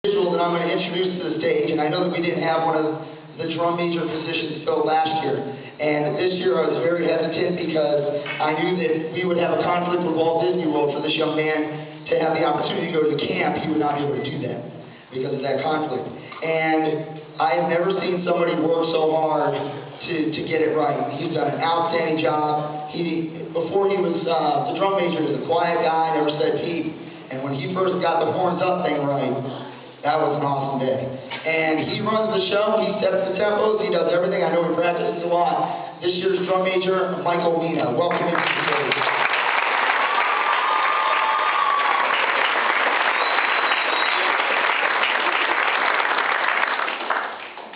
individual that I'm going to introduce to the stage, and I know that we didn't have one of the drum major positions filled last year, and this year I was very hesitant because I knew that we would have a conflict with Walt Disney World for this young man to have the opportunity to go to the camp. He would not be able to do that because of that conflict. And I have never seen somebody work so hard to get it right. He's done an outstanding job. Before he was the drum major, he was a quiet guy, never said peep. And when he first got the horns up thing right, that was an awesome day. And he runs the show, he sets the tempos, he does everything. I know he practices a lot. This year's drum major, Michael Mina. Welcome him to the stage.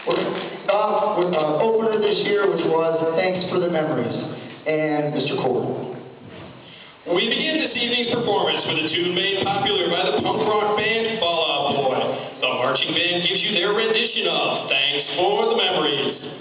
We're going to kick off with our opener this year, which was Thanks for the Memories. And Mr. Cole. We begin this evening's performance with a tune made popular by the punk rock band Fall Out Boy. The marching band gives you their rendition of Thanks for the Memories.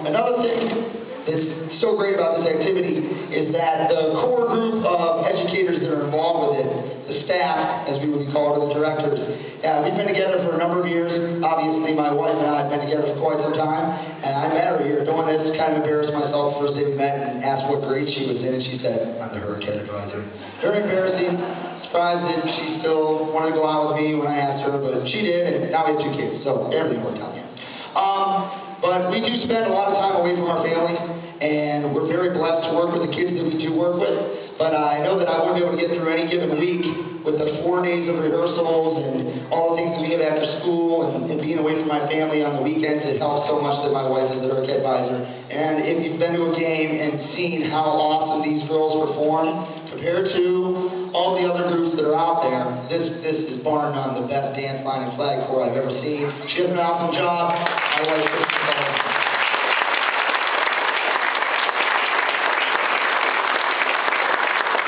Another thing that's so great about this activity is that the core group of educators that are involved with it, the staff, as we would be called, or the directors, we've been together for a number of years. Obviously, my wife and I have been together for quite some time, and I met her here. Don't want to just kind of embarrass myself the first day we met and asked what grade she was in, and she said, I'm the hurricane advisor. Very embarrassing. Surprised that she still wanted to go out with me when I asked her, but she did, and now we have 2 kids, so everything worked out here. But we do spend a lot of time away from our families, and we're very blessed to work with the kids that we do work with. But I know that I wouldn't be able to get through any given week with the 4 days of rehearsals and all the things that we have after school and being away from my family on the weekends. It helps so much that my wife is the hurricane advisor. And if you've been to a game and seen how awesome these girls perform compared to all the other groups that are out there, this is bar none the best dance line and flag corps I've ever seen. She does an awesome job. My wife is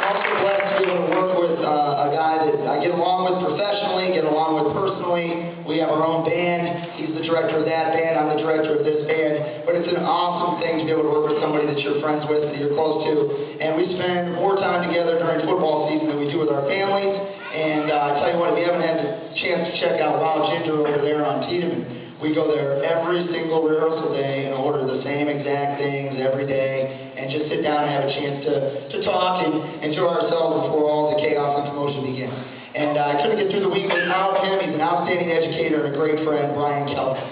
also blessed to be able to work with a guy that I get along with professionally, get along with personally. We have our own band. He's the director of that band. I'm the director of this band. But it's an awesome thing to be able to work with somebody that you're friends with, that you're close to. And we spend more time together during football season than we do with our families. And I tell you what, if you haven't had the chance to check out Wild Ginger over there on Rhytmn, We go there every single rehearsal day and order the same exact things every day and just sit down and have a chance to talk and enjoy ourselves before all the chaos and commotion begins. And I couldn't get through the week without him. He's an outstanding educator and a great friend, Brian Kelly.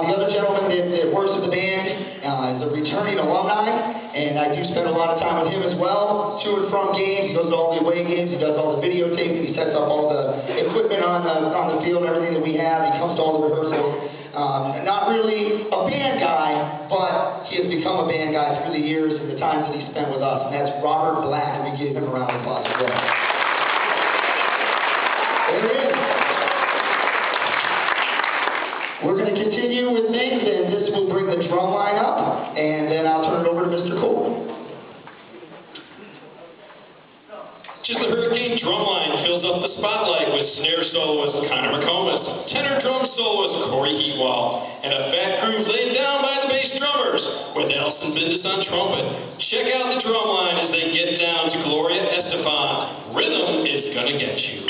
The other gentleman that works at the band is a returning alumni, and I do spend a lot of time with him as well, to and from games. He goes to all the away games, he does all the videotaping, he sets up all the equipment on the field, everything that we have. He comes to all the rehearsals. Not really a band guy, but he has become a band guy through the years and the times that he spent with us, and that's Robert Black, and we give him a round of applause as well. There he is. We're going to continue with things, and this will bring the drum line up, and then I'll turn it over to Mr. Cole. Just the hurricane drum line fills up the spotlight with snare soloist Connor McComas, tenor drum soloist Corey Heatwall, and a fat groove laid down by the bass drummers with Elson Bindis on trumpet. Check out the drum line as they get down to Gloria Estefan. Rhythm is gonna get you.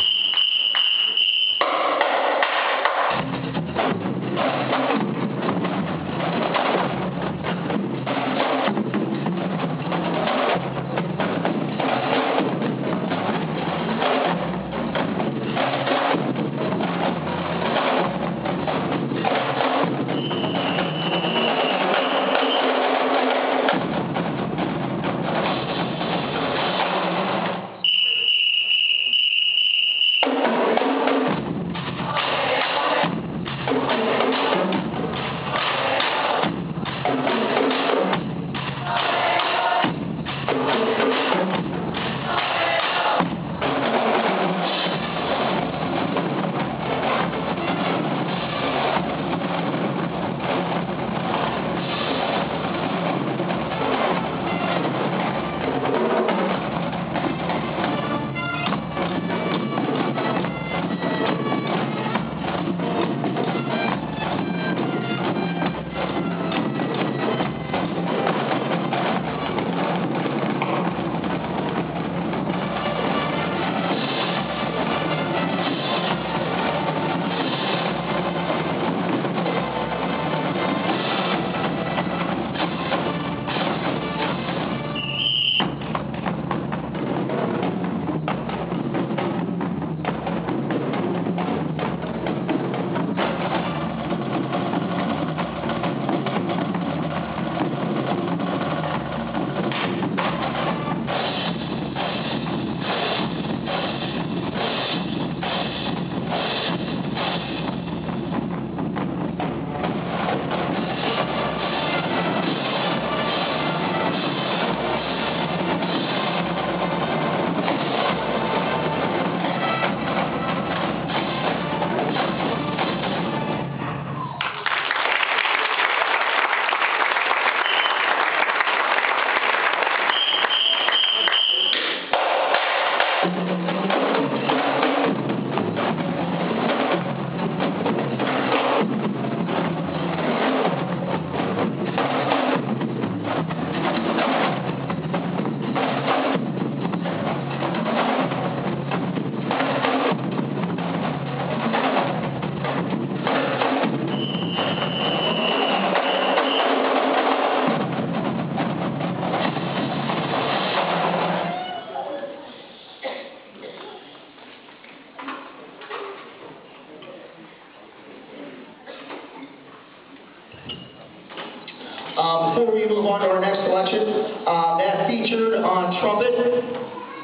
Before we move on to our next selection, that featured on trumpet,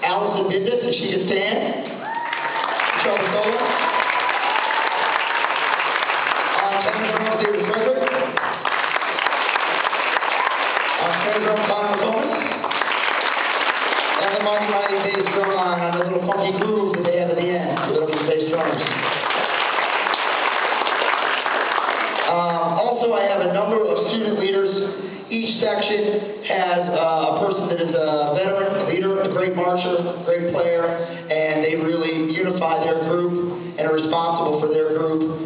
Allison Bindis, and she can stand. Trumpet solo. On tenor drum, David Frederick. On snare drum, Connor McComas. And the Martin Riley bass drum line on the little funky groove that they have at the end for those bass drummers. Also, I have a number of student leaders. Each section has a person that is a veteran, a leader, a great marcher, great player, and they really unify their group and are responsible for their group.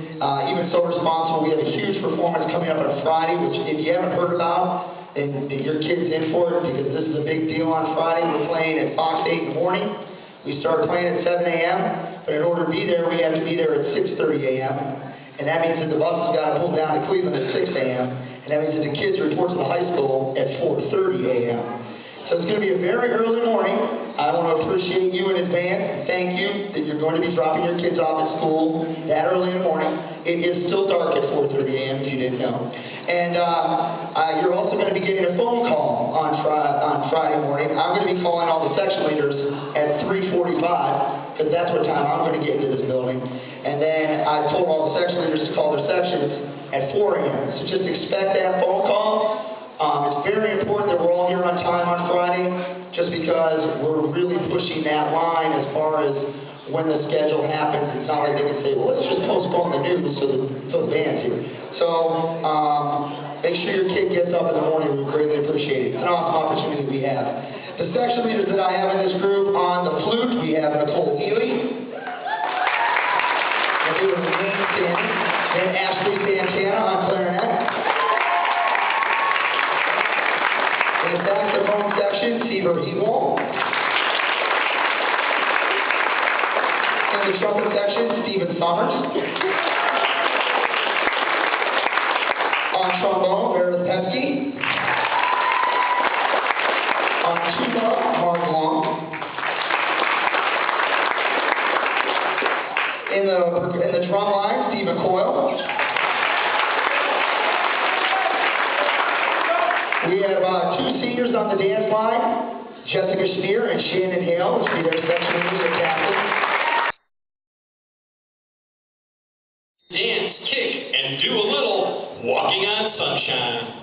Even so responsible, we have a huge performance coming up on Friday, which if you haven't heard about, then your kid's in for it because this is a big deal on Friday. We're playing at Fox 8 in the morning. We start playing at 7 a.m., but in order to be there, we have to be there at 6:30 a.m., and that means that the bus has got to pull down to Cleveland at 6 a.m., and that means that the kids report to the high school at 4:30 a.m. So it's going to be a very early morning. I want to appreciate you in advance. Thank you that you're going to be dropping your kids off at school that early in the morning. It is still dark at 4:30 a.m. if you didn't know. And you're also going to be getting a phone call on Friday morning. I'm going to be calling all the section leaders at 3:45 because that's what time I'm going to get into this building. And then I told all the section leaders to call their sections at 4 a.m. So just expect that phone call. It's very important that we're all here on time on Friday, just because we're really pushing that line as far as when the schedule happens. It's not like they can say, well, let's just postpone the news so the band's here. So make sure your kid gets up in the morning. We greatly appreciate it. It's an awesome opportunity we have. The section leaders that I have in this group, on the flute, we have Nicole Ely. And we have Wayne Stanton. And Ashley Santana on clarinet. In the saxophone section, Seaver Ewald. In the trumpet section, Stephen Summers. On trombone, Meredith Pesky. On tuba, Mark Long. In the drum line, Stephen Coyle. We have two seniors on the dance line, Jessica Schneer and Shannon Hale, which will be their section leaders and captains. Dance, kick, and do a little walking on sunshine.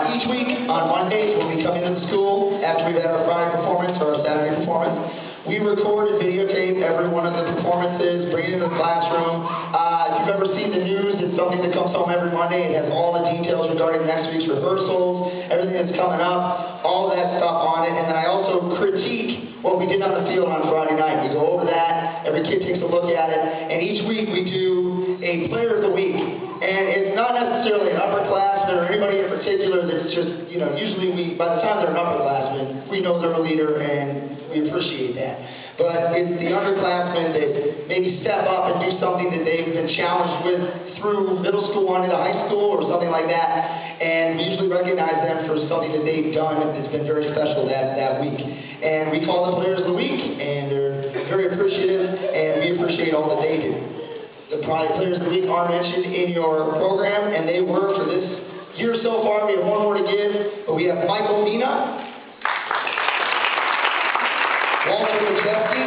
Each week, on Mondays, when we come into the school, after we've had our Friday performance or our Saturday performance, we record and videotape every one of the performances, bring it into the classroom. If you've ever seen the news, it's something that comes home every Monday. It has all the details regarding next week's rehearsals, everything that's coming up, all that stuff on it. And then I also critique what we did on the field on Friday night. We go over that, every kid takes a look at it, and each week we do a Player of the Week. And it's not necessarily an upperclassman or anybody in particular that's just, usually by the time they're an upperclassman, we know they're a leader and we appreciate that. But it's the underclassmen that maybe step up and do something that they've been challenged with through middle school on into high school or something like that. And we usually recognize them for something that they've done that's been very special that week. And we call them Players of the Week, and they're very appreciative, and we appreciate all that they do. The Players of the Week are mentioned in your program, and they were for this year so far. We have one more to give, but we have Michael Mina, Walter Majeski,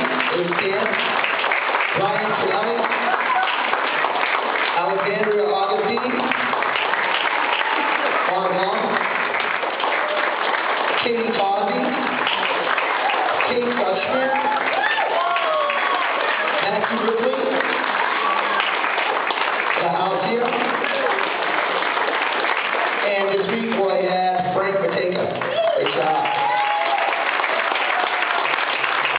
Brian